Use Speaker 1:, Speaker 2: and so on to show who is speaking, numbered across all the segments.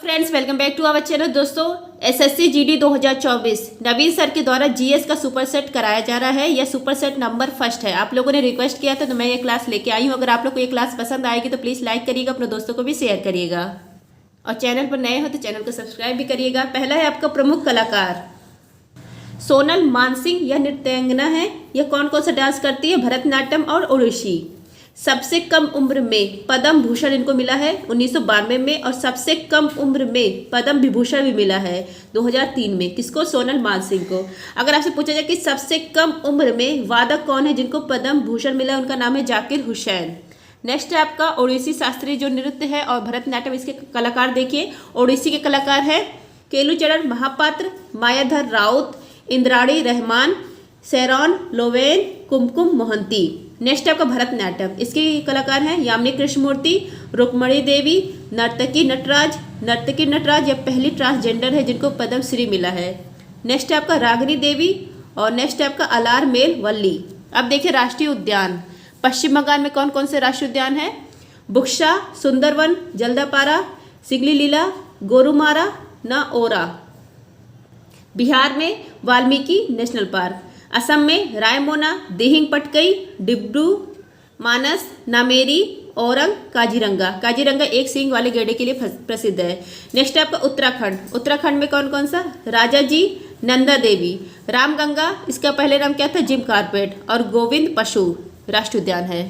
Speaker 1: Friends, welcome back to our channel. दोस्तों, SSC GD 2024 Naveen sir के द्वारा जीएस का सुपर सेट कराया जा रहा है। यह सुपर सेट नंबर फर्स्ट है। आप लोगों ने रिक्वेस्ट किया था तो मैं ये क्लास लेके आई हूँ। अगर आप लोग को ये क्लास पसंद आएगी तो प्लीज़ लाइक करिएगा, अपने दोस्तों को भी शेयर करिएगा और चैनल पर नए हो तो चैनल को सब्सक्राइब भी करिएगा। पहला है आपका प्रमुख कलाकार सोनल मानसिंह। यह नृत्यांगना है। यह कौन कौन सा डांस करती है? भरतनाट्यम और ओडिसी। सबसे कम उम्र में पद्म भूषण इनको मिला है 1992 में, और सबसे कम उम्र में पद्म विभूषण भी मिला है 2003 में। किसको? सोनल मानसिंह को। अगर आपसे पूछा जाए कि सबसे कम उम्र में वादक कौन है जिनको पद्म भूषण मिला है, उनका नाम है जाकिर हुसैन। नेक्स्ट है आपका ओडिसी शास्त्रीय जो नृत्य है और भरतनाट्यम। इसके कलाकार देखिए, ओडिसी के कलाकार है केलुचरण महापात्र, मायाधर राउत, इंद्राणी रहमान, सैरॉन लोवेन, कुमकुम मोहंती। नेक्स्ट आपका भरतनाट्यम। इसके कलाकार हैं यामिनी कृष्णमूर्ति, रुक्मणी देवी, नर्तकी नटराज। यह पहली ट्रांसजेंडर है जिनको पद्मश्री मिला है। नेक्स्ट है आपका रागिनी देवी और नेक्स्ट है आपका अलार मेल वल्ली। अब देखिए राष्ट्रीय उद्यान। पश्चिम बंगाल में कौन कौन से राष्ट्रीय उद्यान है? बुक्सा, सुंदरवन, जल्दापारा, सिगलीलीला, गोरुमारा, नाओरा। बिहार में वाल्मीकि नेशनल पार्क। असम में रायमोना, दिहिंग पटकई, डिब्रू, मानस, नामेरी, औरंग, काजीरंगा। काजीरंगा एक सींग वाले गैंडे के लिए प्रसिद्ध है। नेक्स्ट है आपका उत्तराखंड। उत्तराखंड में कौन कौन सा? राजा जी, नंदा देवी, रामगंगा, इसका पहले नाम क्या था? जिम कार्पेट, और गोविंद पशु राष्ट्रीय उद्यान है।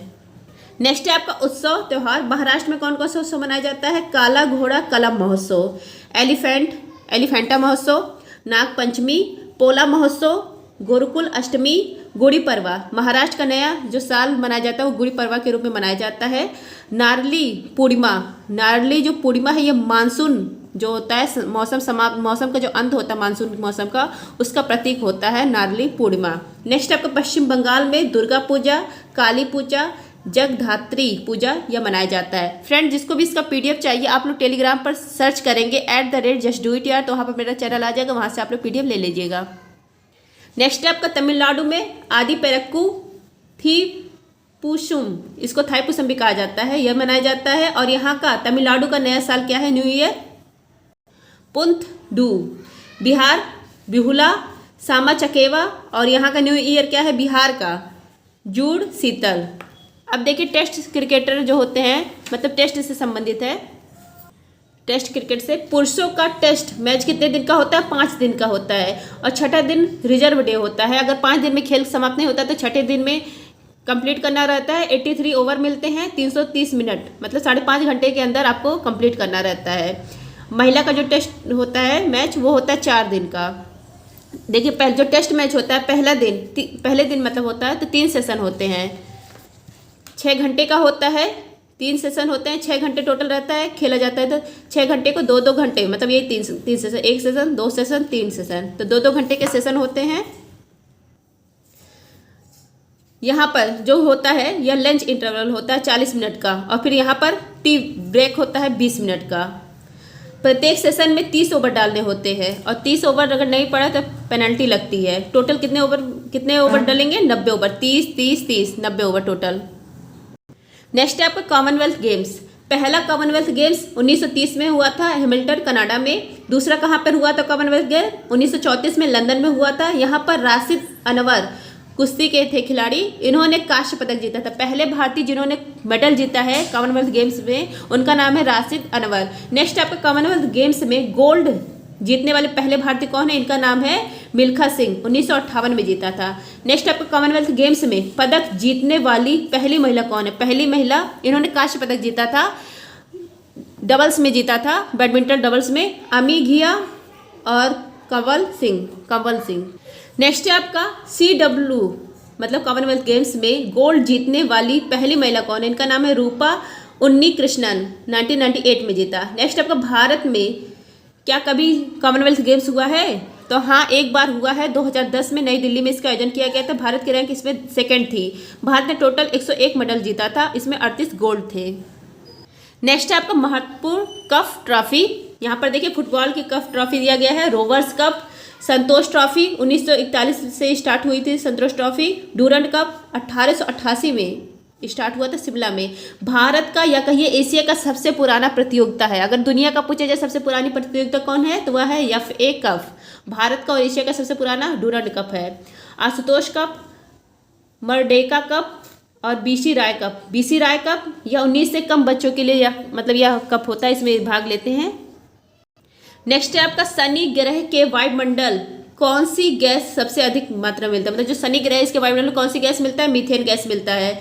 Speaker 1: नेक्स्ट है आपका उत्सव त्योहार। महाराष्ट्र में कौन कौन सा उत्सव मनाया जाता है? काला घोड़ा कलम महोत्सव, एलिफेंटा महोत्सव, नाग पंचमी, पोला महोत्सव, गुरुकुल अष्टमी, गुड़ी पड़वा। महाराष्ट्र का नया जो साल मनाया जाता है वो गुड़ी पड़वा के रूप में मनाया जाता है। नारली पूर्णिमा। नारली जो पूर्णिमा है, ये मानसून जो होता है, मौसम का जो अंत होता है मानसून मौसम का, उसका प्रतीक होता है नारली पूर्णिमा। नेक्स्ट आपका पश्चिम बंगाल में दुर्गा पूजा, काली पूजा, जगधात्री पूजा यह मनाया जाता है। फ्रेंड, जिसको भी इसका पीडीएफ चाहिए आप लोग टेलीग्राम पर सर्च करेंगे @justdoityar, तो वहाँ पर मेरा चैनल आ जाएगा, वहाँ से आप लोग पीडीएफ ले लीजिएगा। नेक्स्ट है आपका तमिलनाडु में आदि पेरक्कू थीपुसुम, इसको थाईपुसम भी कहा जाता है, यह मनाया जाता है। और यहाँ का तमिलनाडु का नया साल क्या है? न्यू ईयर पुंथडू। बिहार बिहुला सामा चकेवा, और यहाँ का न्यू ईयर क्या है बिहार का? जूड़ शीतल। अब देखिए टेस्ट क्रिकेटर जो होते हैं, मतलब टेस्ट से संबंधित है। टेस्ट क्रिकेट से पुरुषों का टेस्ट मैच कितने दिन का होता है? 5 दिन का होता है, और छठा दिन रिजर्व डे होता है। अगर 5 दिन में खेल समाप्त नहीं होता तो छठे दिन में कंप्लीट करना रहता है। 83 ओवर मिलते हैं, 330 मिनट, मतलब 5.5 घंटे के अंदर आपको कंप्लीट करना रहता है। महिला का जो टेस्ट होता है मैच, वो होता है 4 दिन का। देखिए जो टेस्ट मैच होता है पहले दिन मतलब होता है तो 3 सेशन होते हैं, 6 घंटे का होता है। 3 सेशन होते हैं, 6 घंटे टोटल रहता है, खेला जाता है। तो 6 घंटे को 2-2 घंटे, मतलब ये 3 सेशन, 1 सेशन, 2 सेशन, 3 सेशन, तो 2-2 घंटे के सेशन होते हैं। यहाँ पर जो होता है यह लंच इंटरवल होता है 40 मिनट का, और फिर यहाँ पर टी ब्रेक होता है 20 मिनट का। प्रत्येक सेशन में 30 ओवर डालने होते हैं, और 30 ओवर अगर नहीं पड़ा तो पेनल्टी लगती है। टोटल कितने ओवर डालेंगे? 90 ओवर। 30 90 over total. नेक्स्ट है आपका कॉमनवेल्थ गेम्स। पहला कॉमनवेल्थ गेम्स 1930 में हुआ था हैमिल्टन कनाडा में। दूसरा कहाँ पर हुआ था कॉमनवेल्थ गेम? 1934 में लंदन में हुआ था। यहाँ पर राशिद अनवर कुश्ती के थे खिलाड़ी, इन्होंने कांस्य पदक जीता था। पहले भारतीय जिन्होंने मेडल जीता है कॉमनवेल्थ गेम्स में, उनका नाम है राशिद अनवर। नेक्स्ट आपका कॉमनवेल्थ गेम्स में गोल्ड जीतने वाले पहले भारतीय कौन है? इनका नाम है मिल्खा सिंह, 1958 में जीता था। नेक्स्ट आपका कॉमनवेल्थ गेम्स में पदक जीतने वाली पहली महिला कौन है? पहली महिला, इन्होंने कांस्य पदक जीता था, डबल्स में जीता था, बैडमिंटन डबल्स में, अमी घिया और कंवल सिंह। नेक्स्ट है आपका CW मतलब कॉमनवेल्थ गेम्स में गोल्ड जीतने वाली पहली महिला कौन है? इनका नाम है रूपा उन्नीकृष्णन, 1998 में जीता। नेक्स्ट आपका भारत में क्या कभी कॉमनवेल्थ गेम्स हुआ है? तो हाँ, एक बार हुआ है, 2010 में नई दिल्ली में इसका आयोजन किया गया था। भारत की रैंक इसमें सेकंड थी। भारत ने टोटल 101 मेडल जीता था, इसमें 38 गोल्ड थे। नेक्स्ट है आपका महत्वपूर्ण कप ट्रॉफी। यहाँ पर देखिए फुटबॉल की कप ट्रॉफी दिया गया है। रोवर्स कप, संतोष ट्रॉफी 1941 से स्टार्ट हुई थी संतोष ट्रॉफी। डूरंड कप 1888 में स्टार्ट हुआ था शिमला में। भारत का या कहिए एशिया का सबसे पुराना प्रतियोगिता है। अगर दुनिया का पूछा जाए सबसे पुरानी प्रतियोगिता कौन है तो वह है FA कप। भारत का और एशिया का सबसे पुराना डूरंड कप है। आशुतोष कप, मर्डेका कप और BC राय कप। BC राय कप यह 19 से कम बच्चों के लिए यह कप होता है, इसमें भाग लेते हैं। नेक्स्ट है आपका शनि ग्रह के वायुमंडल कौन सी गैस सबसे अधिक मात्रा में मिलता है, मतलब जो शनि ग्रह है इसके वायुमंडल में कौन सी गैस मिलता है, मीथेन गैस मिलता है।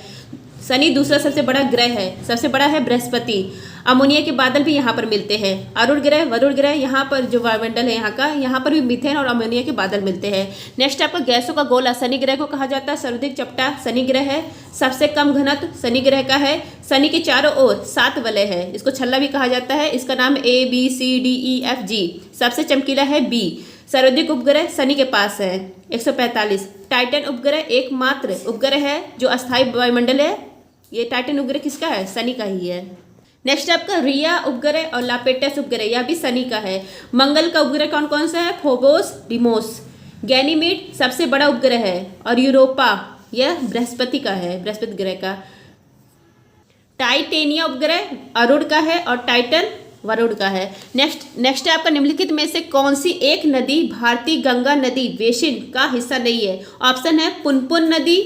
Speaker 1: शनि दूसरा सबसे बड़ा ग्रह है, सबसे बड़ा है बृहस्पति। अमोनिया के बादल भी यहाँ पर मिलते हैं। अरुण ग्रह, वरुण ग्रह, यहाँ पर जो वायुमंडल है यहाँ पर भी मीथेन और अमोनिया के बादल मिलते हैं। नेक्स्ट आपका गैसों का गोला शनि ग्रह को कहा जाता है। सर्वाधिक चपटा शनि ग्रह है। सबसे कम घनत्व शनि ग्रह का है। शनि के चारों ओर 7 वलय है, इसको छल्ला भी कहा जाता है। इसका नाम ABCDEFG। सबसे चमकीला है B। सर्वाधिक उपग्रह शनि के पास है 145। टाइटन उपग्रह एकमात्र उपग्रह है जो अस्थायी वायुमंडल है। ये टाइटन उपग्रह किसका है, शनि का ही है। नेक्स्ट आपका रिया उपग्रह और लापेटस उपग्रह, यह भी शनि का है। मंगल का उपग्रह कौन कौन सा है, फोबोस, डिमोस। गैनीमीड सबसे बड़ा उपग्रह है और यूरोपा यह बृहस्पति का है, बृहस्पति ग्रह का। टाइटेनिया उपग्रह अरुण का है और टाइटन वरुण का है। नेक्स्ट है आपका निम्नलिखित में से कौन सी एक नदी भारतीय गंगा नदी बेसिन का हिस्सा नहीं है। ऑप्शन है पुनपुन नदी,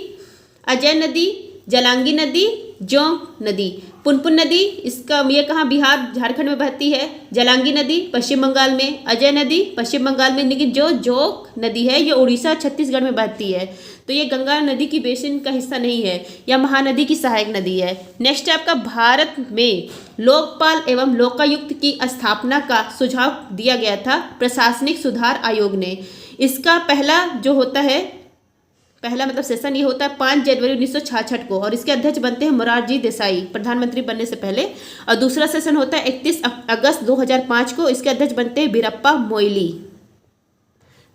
Speaker 1: अजय नदी, जलांगी नदी, जोंक नदी। पुनपुन नदी इसका ये कहाँ, बिहार झारखंड में बहती है। जलांगी नदी पश्चिम बंगाल में, अजय नदी पश्चिम बंगाल में, लेकिन जो जोंक नदी है ये उड़ीसा छत्तीसगढ़ में बहती है। तो ये गंगा नदी की बेसिन का हिस्सा नहीं है, यह महानदी की सहायक नदी है। नेक्स्ट आपका भारत में लोकपाल एवं लोकायुक्त की स्थापना का सुझाव दिया गया था प्रशासनिक सुधार आयोग ने। इसका पहला जो होता है, पहला मतलब सेशन ये होता है 5 जनवरी 1966 को और इसके अध्यक्ष बनते हैं मोरारजी देसाई प्रधानमंत्री बनने से पहले। और दूसरा सेशन होता है 31 अगस्त 2005 को, इसके अध्यक्ष बनते हैं बीरप्पा मोइली।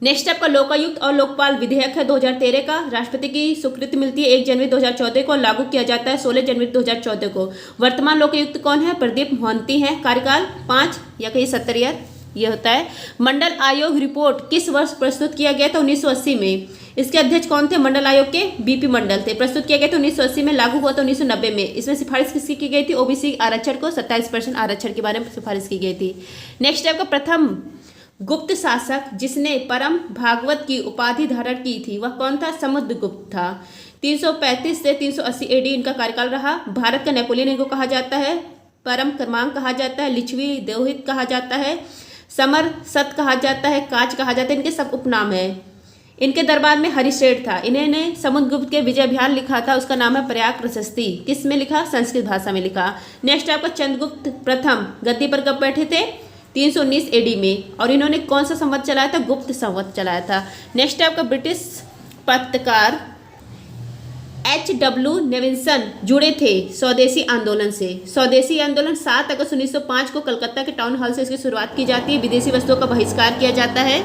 Speaker 1: नेक्स्ट आपका लोकायुक्त और लोकपाल विधेयक है 2013 का। राष्ट्रपति की स्वीकृति मिलती है 1 जनवरी 2014 को, लागू किया जाता है 16 जनवरी 2014 को। वर्तमान लोकायुक्त कौन है, प्रदीप मोहंती हैं। कार्यकाल 5 या कहीं 70 ईयर ये होता है। मंडल आयोग रिपोर्ट किस वर्ष प्रस्तुत किया गया था, 1980 में। इसके अध्यक्ष कौन थे, मंडल आयोग के BP मंडल थे। प्रस्तुत किया गया था 1980 में, लागू हुआ था 1990 में। इसमें सिफारिश किसकी की गई थी, OBC आरक्षण को 27% आरक्षण के बारे में सिफारिश की गई थी। नेक्स्ट आपका प्रथम गुप्त शासक जिसने परम भागवत की उपाधि धारण की थी वह कौन था, समुद्रगुप्त था। 335 से 380 AD इनका कार्यकाल रहा। भारत का नेपोलियन इनको कहा जाता है। परम क्रमांक कहा जाता है, लिच्छवी देवहित कहा जाता है, समर सत कहा जाता है, काच कहा जाता है, इनके सब उपनाम है। इनके दरबार में हरिश्रेष्ठ था। इन्होंने समुद्रगुप्त के विजय अभियान लिखा था, उसका नाम है प्रयाग प्रशस्ति। किस में लिखा, संस्कृत भाषा में लिखा। नेक्स्ट आपका चंद्रगुप्त प्रथम गद्दी पर कब बैठे थे, 319 AD में। और इन्होंने कौन सा संवत चलाया था, गुप्त संवत चलाया था। नेक्स्ट आपका ब्रिटिश पत्रकार HW नेविल्सन जुड़े थे स्वदेशी आंदोलन से। स्वदेशी आंदोलन 7 अगस्त 1905 को कलकत्ता के टाउन हॉल से इसकी शुरुआत की जाती है। विदेशी वस्तुओं का बहिष्कार किया जाता है।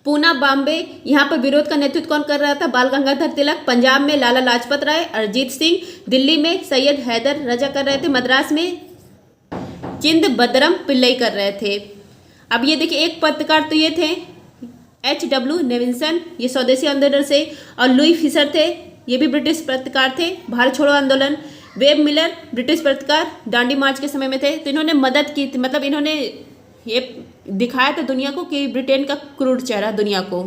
Speaker 1: पूना, बॉम्बे, यहाँ पर विरोध का नेतृत्व कौन कर रहा था, बाल गंगाधर तिलक। पंजाब में लाला लाजपत राय, अरिजीत सिंह। दिल्ली में सैयद हैदर रजा कर रहे थे। मद्रास में चिदंबरम पिल्लई कर रहे थे। अब ये देखिए एक पत्रकार तो ये थे HW नेविल्सन, ये स्वदेशी आंदोलन से। और लुई फिशर थे, ये भी ब्रिटिश पत्रकार थे, भारत छोड़ो आंदोलन। वेब मिलर ब्रिटिश पत्रकार, दांडी मार्च के समय में थे। तो इन्होंने मदद की थी, मतलब इन्होंने ये दिखाया था दुनिया को कि ब्रिटेन का क्रूर चेहरा दुनिया को।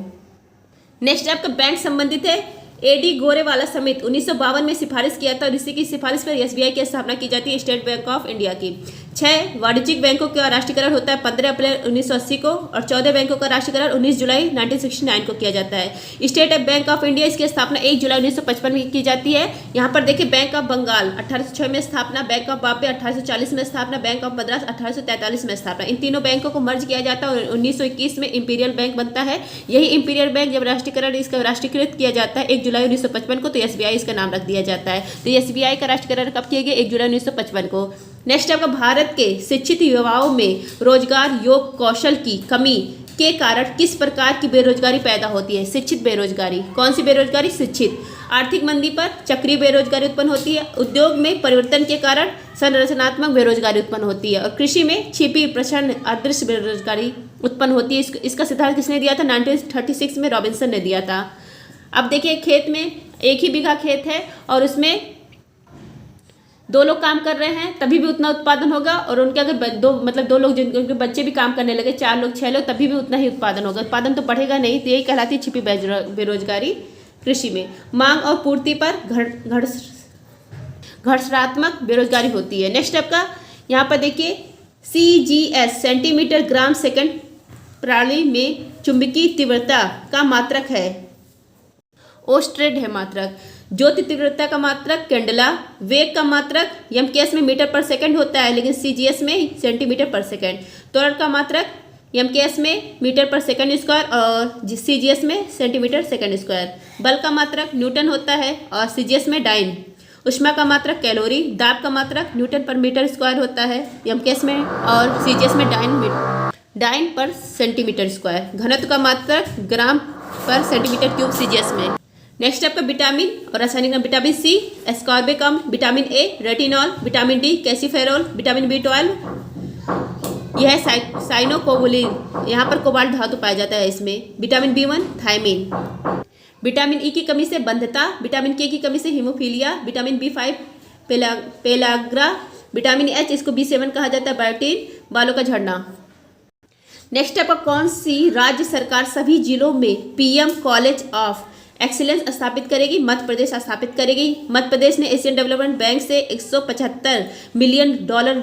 Speaker 1: नेक्स्ट आपका बैंक संबंधित है। AD गोरेवाला समिति 1952 में सिफारिश किया था और इसी की सिफारिश पर SBI की स्थापना की जाती है, स्टेट बैंक ऑफ इंडिया की। 6 वाणिज्यिक बैंकों का राष्ट्रीयकरण होता है 15 अप्रैल 1980 को और 14 बैंकों का राष्ट्रीयकरण 19 जुलाई 1969 को किया जाता है। स्टेट बैंक ऑफ इंडिया इसकी स्थापना 1 जुलाई 1955 में की जाती है। यहाँ पर देखिए बैंक ऑफ बंगाल 1806 में स्थापना, बैंक ऑफ बॉम्बे 1840 में स्थापना, बैंक ऑफ मद्रास 1843 में स्थापना। इन तीनों बैंकों को मर्ज किया जाता है और 1921 में इंपीरियल बैंक बनता है। यही इंपीरियल बैंक जब राष्ट्रीयकरण इसका राष्ट्रीयकृत किया जाता है 1 जुलाई 1955 को, तो SBI इसका नाम रख दिया जाता है। तो SBI का राष्ट्रीयकरण कब किया गया, 1 जुलाई 1955 को। नेक्स्ट आपका भारत के शिक्षित युवाओं में रोजगार योग कौशल की कमी के कारण किस प्रकार की बेरोजगारी पैदा होती है, शिक्षित बेरोजगारी। कौन सी बेरोजगारी, शिक्षित। आर्थिक मंदी पर चक्रीय बेरोजगारी उत्पन्न होती है। उद्योग में परिवर्तन के कारण संरचनात्मक बेरोजगारी उत्पन्न होती है और कृषि में छिपी प्रचंड अदृश्य बेरोजगारी उत्पन्न होती है। इसका सिद्धांत किसने दिया था, 1936 में रॉबिन्सन ने दिया था। अब देखिए खेत में 1 ही बीघा खेत है और उसमें दो लोग काम कर रहे हैं तभी भी उतना उत्पादन होगा, और उनके अगर दो लोग जिनके बच्चे भी काम करने लगे, 4 लोग 6 लोग, तभी भी उतना ही उत्पादन होगा। उत्पादन तो बढ़ेगा नहीं, तो यही कहलाती है छिपी बेरोजगारी कृषि में। मांग और पूर्ति पर घर्षणात्मक बेरोजगारी होती है। नेक्स्ट आपका यहाँ पर देखिए CGS सेंटीमीटर ग्राम सेकंड प्रणाली में चुंबकीय तीव्रता का मात्रक है। ओस्ट्रेड है मात्रक। ज्योति तीव्रता का मात्रक कैंडला। वेग का मात्रक MKS में मीटर पर सेकंड होता है, लेकिन CGS में सेंटीमीटर पर सेकंड। त्वरण का मात्रक MKS में मीटर पर सेकंड स्क्वायर और CGS में सेंटीमीटर सेकंड स्क्वायर। बल का मात्रक न्यूटन होता है और CGS में डाइन। ऊष्मा का मात्रक कैलोरी। दाब का मात्रक न्यूटन पर मीटर स्क्वायर होता है MKS में, और CGS में डाइन पर सेंटीमीटर स्क्वायर। घनत्व का मात्रक ग्राम पर सेंटीमीटर क्यूब CGS में। नेक्स्ट आपका विटामिन और रासायनिक नाम विटामिन C एस्कॉर्बिक अम्ल, vitamin A retinol, vitamin D calciferol, vitamin B12 यह है साइनोकोबुलिन, यहाँ पर कोबाल्ट धातु पाया जाता है इसमें। Vitamin B1 thiamine. Vitamin E की कमी से बंधता, विटामिन K की कमी से haemophilia, vitamin B5 pellagra, vitamin H इसको B7 कहा जाता है बायोटीन, बालों का झड़ना। नेक्स्ट आपका कौन सी राज्य सरकार सभी जिलों में PM कॉलेज ऑफ एक्सीलेंस स्थापित करेगी? मध्य प्रदेश स्थापित करेगी। मध्य प्रदेश ने एशियन डेवलपमेंट बैंक से $175 मिलियन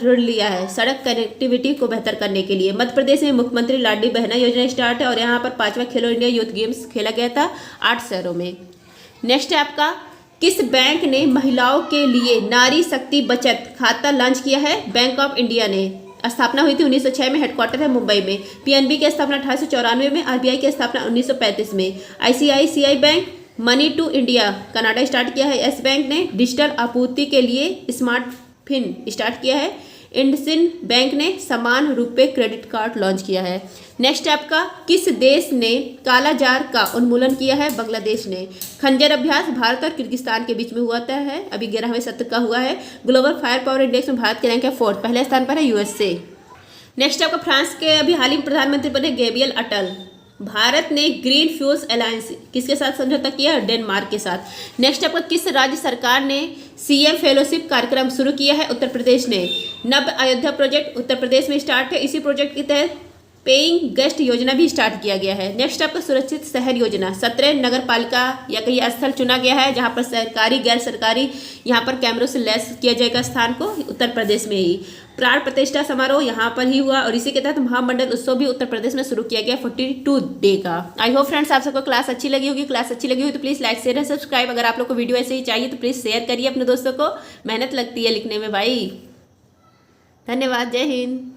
Speaker 1: ऋण लिया है सड़क कनेक्टिविटी को बेहतर करने के लिए। मध्य प्रदेश में मुख्यमंत्री लाडली बहना योजना स्टार्ट है, और यहाँ पर 5वां खेलो इंडिया यूथ गेम्स खेला गया था 8 शहरों में। नेक्स्ट है आपका किस बैंक ने महिलाओं के लिए नारी शक्ति बचत खाता लॉन्च किया है? बैंक ऑफ इंडिया ने। स्थापना हुई थी 1906 में, हेडक्वार्टर है मुंबई में। PNB की स्थापना 1894 में, RBI की स्थापना 1935 में। ICICI bank money to India Canada start किया है। येस बैंक ने डिजिटल आपूर्ति के लिए स्मार्ट फिन स्टार्ट किया है। इंडसिंड बैंक ने समान रुपए क्रेडिट कार्ड लॉन्च किया है। नेक्स्ट आपका किस देश ने कालाजार का उन्मूलन किया है? बांग्लादेश ने। खंजर अभ्यास भारत और किर्गिस्तान के बीच में हुआ है, अभी 11वें सत्र का हुआ है। ग्लोबल फायर पावर इंडेक्स में भारत की रैंक है 4, पहले स्थान पर है USA। नेक्स्ट आपका फ्रांस के अभी हाल ही में प्रधानमंत्री बने गैब्रियल अटल। भारत ने ग्रीन फ्यूल्स अलायंस किसके साथ समझौता किया? डेनमार्क के साथ। नेक्स्ट आपका किस राज्य सरकार ने CM फेलोशिप कार्यक्रम शुरू किया है? उत्तर प्रदेश ने। नव अयोध्या प्रोजेक्ट उत्तर प्रदेश में स्टार्ट है। इसी प्रोजेक्ट के तहत पेइंग गेस्ट योजना भी स्टार्ट किया गया है। नेक्स्ट आपका सुरक्षित शहर योजना 17 नगर पालिका या कहीं स्थल चुना गया है जहां पर सरकारी गैर सरकारी यहाँ पर कैमरों से लैस किया जाएगा स्थान को, उत्तर प्रदेश में ही। प्राण प्रतिष्ठा समारोह यहाँ पर ही हुआ, और इसी के तहत महामंडल उत्सव भी उत्तर प्रदेश में शुरू किया गया 42 डे का। आई होप फ्रेंड्स आप सबको क्लास अच्छी लगी होगी। क्लास अच्छी लगी हुई तो प्लीज़ लाइक शेयर सब्सक्राइब। अगर आप लोग को वीडियो ऐसे ही चाहिए तो प्लीज़ शेयर करिए अपने दोस्तों को। मेहनत लगती है लिखने में भाई। धन्यवाद। जय हिंद।